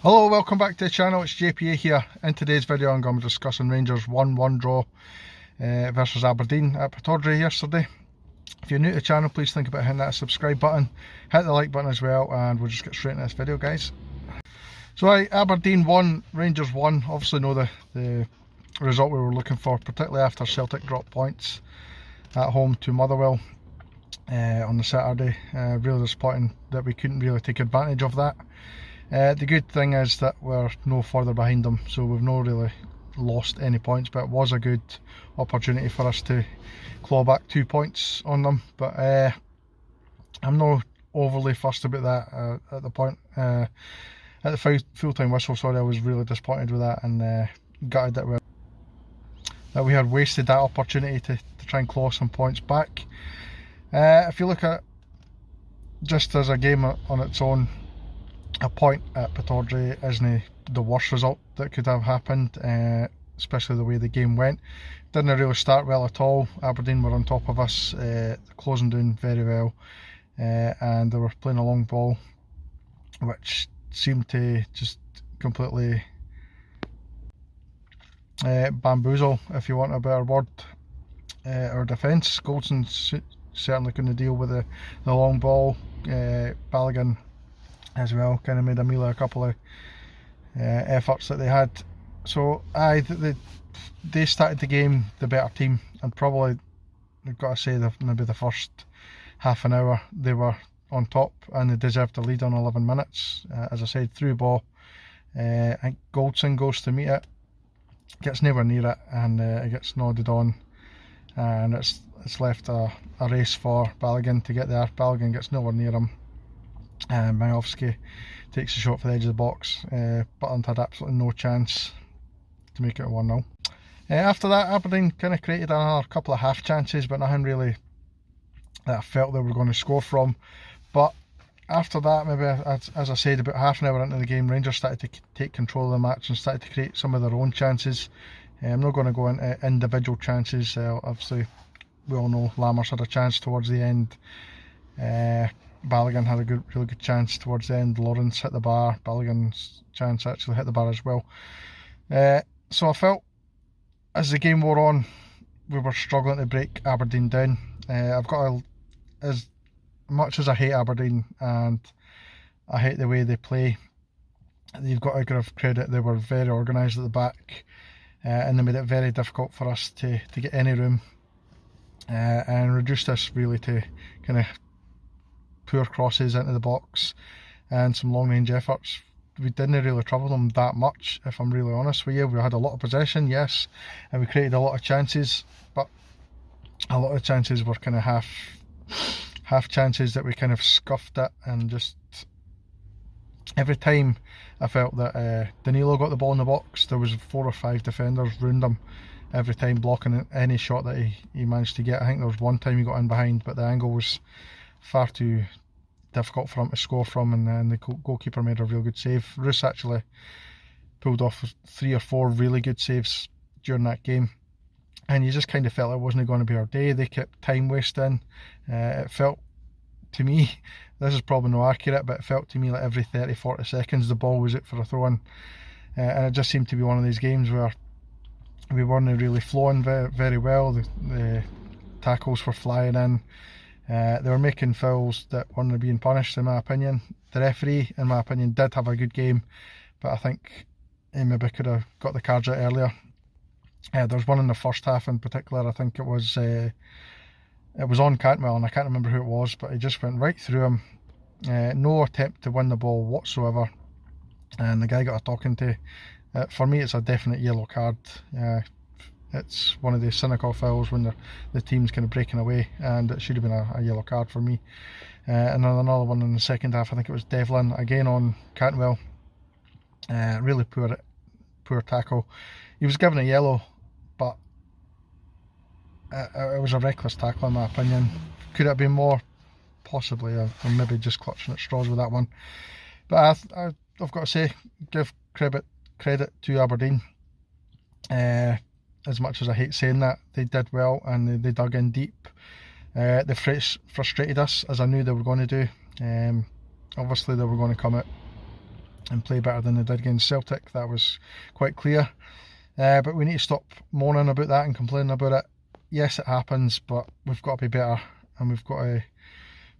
Hello, welcome back to the channel. It's JPA here. In today's video I'm going to be discussing Rangers 1-1 draw versus Aberdeen at Pittodrie yesterday. If you're new to the channel, please think about hitting that subscribe button, hit the like button as well, and we'll just get straight into this video, guys. So Aberdeen 1, Rangers 1. Obviously know the result we were looking for, particularly after Celtic dropped points at home to Motherwell on the Saturday. Really disappointing that we couldn't really take advantage of that. The good thing is that we're no further behind them, so we've not really lost any points, but it was a good opportunity for us to claw back 2 points on them. But I'm not overly fussed about that at the point. At the full-time whistle, sorry, I was really disappointed with that, and gutted that we had wasted that opportunity to try and claw some points back. If you look at just as a game on its own, a point at Pittodrie isn't the worst result that could have happened, especially the way the game went. Didn't really start well at all. Aberdeen were on top of us, closing down very well, and they were playing a long ball, which seemed to just completely bamboozle, if you want a better word, our defence. Goldson certainly couldn't deal with the long ball. Balogun as well kind of made a meal of a couple of efforts that they had. So they started the game the better team, and probably I've got to say that maybe the first half an hour they were on top and they deserved the lead on 11 minutes. As I said, through ball, I think Goldson goes to meet it, gets nowhere near it, and it gets nodded on, and it's left a race for Balogun to get there. Balogun gets nowhere near him, and Majowski takes a shot for the edge of the box. Butland had absolutely no chance to make it a 1-0. After that, Aberdeen kind of created another couple of half chances, but nothing really that I felt they were going to score from. But after that, maybe as I said, about half an hour into the game, Rangers started to take control of the match and started to create some of their own chances. I'm not going to go into individual chances. Obviously, we all know Lammers had a chance towards the end. Balogun had a really good chance towards the end. Lawrence hit the bar. Balogun's chance actually hit the bar as well. So I felt as the game wore on, we were struggling to break Aberdeen down. As much as I hate Aberdeen and I hate the way they play, you've got to give credit. They were very organised at the back, and they made it very difficult for us to get any room, and reduced us really to kind of poor crosses into the box and some long range efforts. We didn't really trouble them that much, if I'm really honest with you. We had a lot of possession, yes, and we created a lot of chances, but a lot of chances were kind of half chances that we kind of scuffed at, and just every time I felt that Danilo got the ball in the box, there was 4 or 5 defenders round him every time, blocking any shot that he managed to get. I think there was one time he got in behind, but the angle was far too difficult for him to score from, and the goalkeeper made a real good save. Roos actually pulled off 3 or 4 really good saves during that game, and you just kind of felt it wasn't going to be our day. They kept time wasting. It felt to me, this is probably not accurate, but it felt to me like every 30-40 seconds the ball was out for a throw-in, and it just seemed to be one of these games where we weren't really flowing very well. The tackles were flying in. They were making fouls that weren't being punished, in my opinion. The referee, in my opinion, did have a good game, but I think he maybe could have got the cards out earlier. There was one in the first half in particular. I think it was on Cantwell, and I can't remember who it was, but he just went right through him. No attempt to win the ball whatsoever, and the guy got a talking to. For me, it's a definite yellow card. It's one of the cynical fouls when the team's kind of breaking away, and it should have been a yellow card for me. And then another one in the second half, I think it was Devlin, again on Cantwell. Really poor tackle. He was given a yellow, but it was a reckless tackle in my opinion. Could it have been more? Possibly. I'm maybe just clutching at straws with that one. But I've got to say, give credit to Aberdeen. As much as I hate saying that, they did well, and they dug in deep. They frustrated us, as I knew they were going to do. Obviously they were going to come out and play better than they did against Celtic. That was quite clear. But we need to stop moaning about that and complaining about it. Yes, it happens, but we've got to be better, and we've got to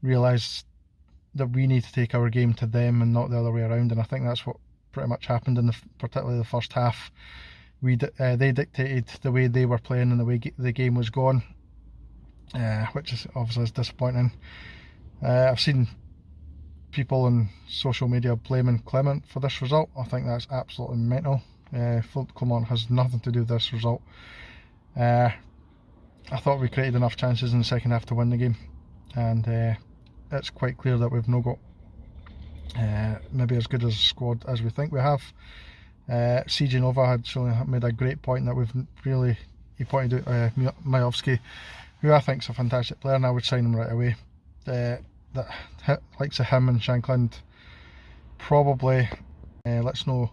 realise that we need to take our game to them and not the other way around. And I think that's what pretty much happened in particularly the first half. They dictated the way they were playing and the way the game was going, which is obviously disappointing. I've seen people on social media blaming Clement for this result. I think that's absolutely mental. Clement has nothing to do with this result. I thought we created enough chances in the second half to win the game, and it's quite clear that we've not got maybe as good a squad as we think we have. CJ Nova had made a great point that he pointed out Majowski, who I think is a fantastic player, and I would sign him right away. That likes of him and Shankland probably let's know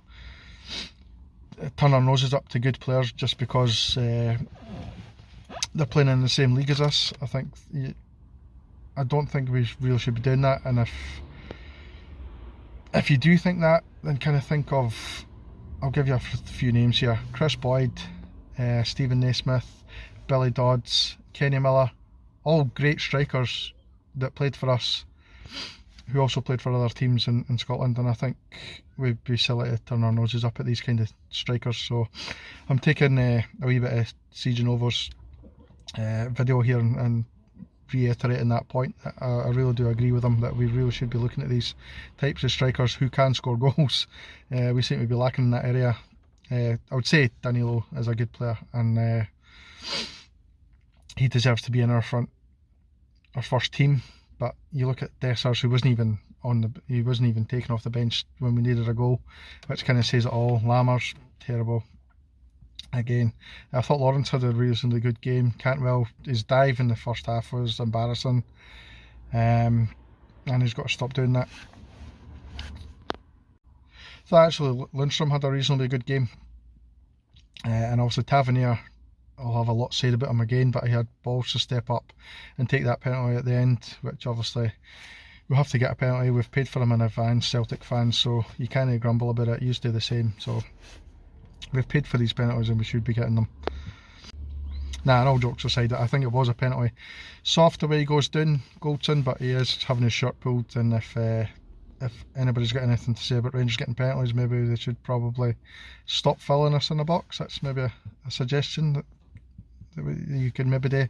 turn our noses up to good players just because they're playing in the same league as us. I don't think we really should be doing that, and if you do think that, then kind of think of, I'll give you a few names here: Chris Boyd, Stephen Naismith, Billy Dodds, Kenny Miller, all great strikers that played for us, who also played for other teams in Scotland, and I think we'd be silly to turn our noses up at these kind of strikers. So I'm taking a wee bit of CJ Nova's video here and reiterating that point. I really do agree with him that we really should be looking at these types of strikers who can score goals. We seem to be lacking in that area. I would say Danilo is a good player, and he deserves to be in our first team. But you look at Dessers, who wasn't even taken off the bench when we needed a goal, which kind of says it all. Lammers, terrible. Again, I thought Lawrence had a reasonably good game. Cantwell, his dive in the first half was embarrassing, and he's got to stop doing that. So actually, Lundstrom had a reasonably good game, and also Tavernier, I'll have a lot said about him again, but he had balls to step up and take that penalty at the end, which obviously we have to get a penalty. We've paid for him in advance, Celtic fans, so you can't grumble about it. You do the same. So we've paid for these penalties and we should be getting them. Nah, and all jokes aside, I think it was a penalty. Soft the way he goes down, Goldson, but he is having his shirt pulled, and if anybody's got anything to say about Rangers getting penalties, maybe they should probably stop filling us in the box. That's maybe a suggestion that you could maybe do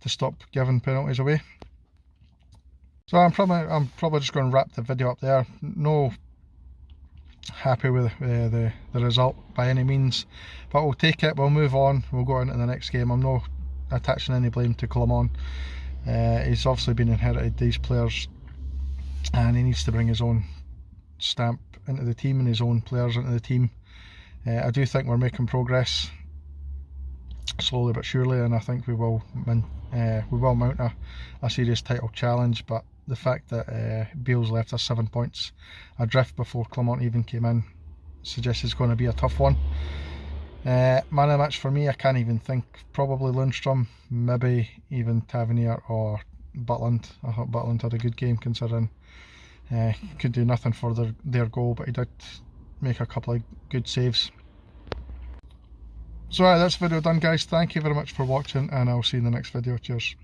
to stop giving penalties away. So I'm probably just going to wrap the video up there. No happy with the result by any means, but we'll take it, we'll move on, we'll go on to the next game. I'm not attaching any blame to Clement. He's obviously been inherited these players, and he needs to bring his own stamp into the team and his own players into the team. I do think we're making progress, slowly but surely, and I think we will mount a serious title challenge. But the fact that Beale's left us 7 points adrift before Clement even came in suggests it's going to be a tough one. Man of the match for me, I can't even think. Probably Lundstrom, maybe even Tavernier or Butland. I thought Butland had a good game, considering he could do nothing for their goal, but he did make a couple of good saves. So that's the video done, guys. Thank you very much for watching, and I'll see you in the next video. Cheers.